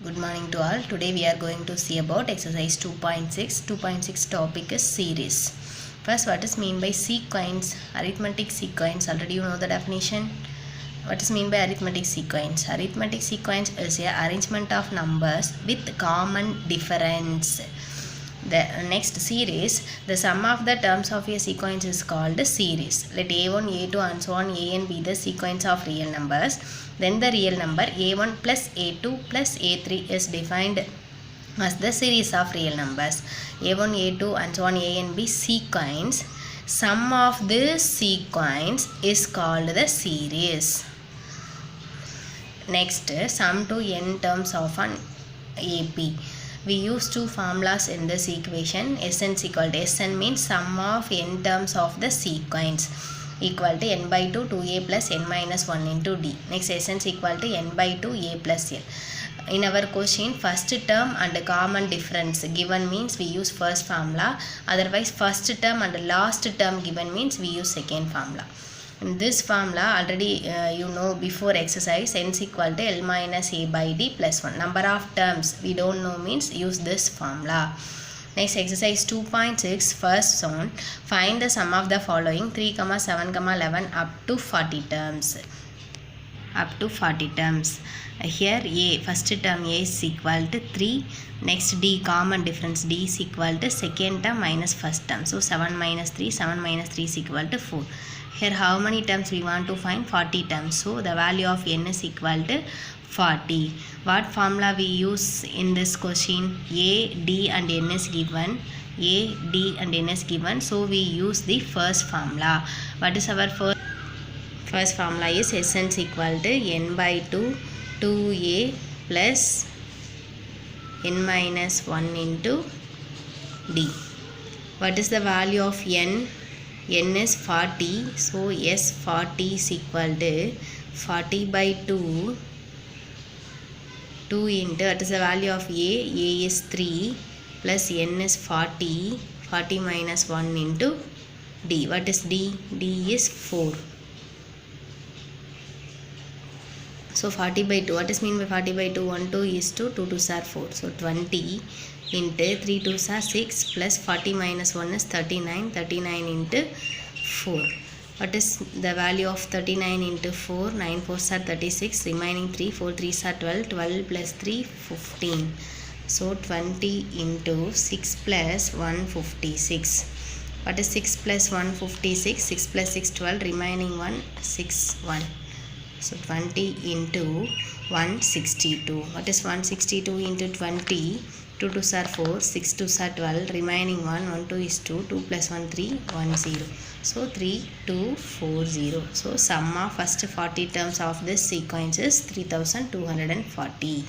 Good morning to all. Today we are going to see about exercise 2.6. 2.6 topic is series. First, what is mean by sequence? Arithmetic sequence. Already you know the definition. What is mean by arithmetic sequence? Arithmetic sequence is a arrangement of numbers with common difference. The next series, the sum of the terms of a sequence is called series. Let a1, a2 and so on an be the sequence of real numbers. Then the real number a1 plus a2 plus a3 is defined as the series of real numbers. a1, a2 and so on an be sequence. Sum of this sequence is called the series. Next, sum to n terms of an AP. We use two formulas in this equation. Sn is equal to Sn means sum of n terms of the sequence equal to n by 2 2a plus n minus 1 into d. Next, Sn is equal to n by 2 a plus l. In our question, first term and common difference given means we use first formula. Otherwise, first term and last term given means we use second formula. In this formula already you know before exercise, n is equal to L minus a by d plus 1. Number of terms we don't know means use this formula. Next, exercise 2.6. First one, find the sum of the following 3, 7, 11 up to 40 terms. Up to 40 terms. Here a, first term a is equal to 3. Next d, common difference d is equal to second term minus first term. So 7 minus 3 is equal to 4. Here how many terms we want to find? 40 terms. So the value of n is equal to 40. What formula we use in this question? A, D and n is given. A, D and n is given. So we use the first formula. What is our first formula? Is Sn is equal to n by 2 2a plus n minus 1 into d. What is the value of n? N is 40, so S 40 is equal to 40 by 2 into, what is the value of A is 3 plus N is 40 minus 1 into D. What is D? D is 4. So 40 by 2, what is mean by 40 by 2? 1 2 is 2, 2 2s are 4. So 20 into 3 2s are 6 plus 40 minus 1 is 39 into 4. What is the value of 39 into 4? 9 4s are 36, remaining 3, 4 3s are 12, 12 plus 3 15. So 20 into 6 plus 156. What is 6 plus 156? 6 plus 6 12, remaining 1 6 1. So 20 into 162. What is 162 into 20? 2 2s are 4, 6 2s are 12, remaining 1, 1 2 is 2, 2 plus 1 3, 1 0. So 3 2 4 0. So sum of first 40 terms of this sequence is 3240.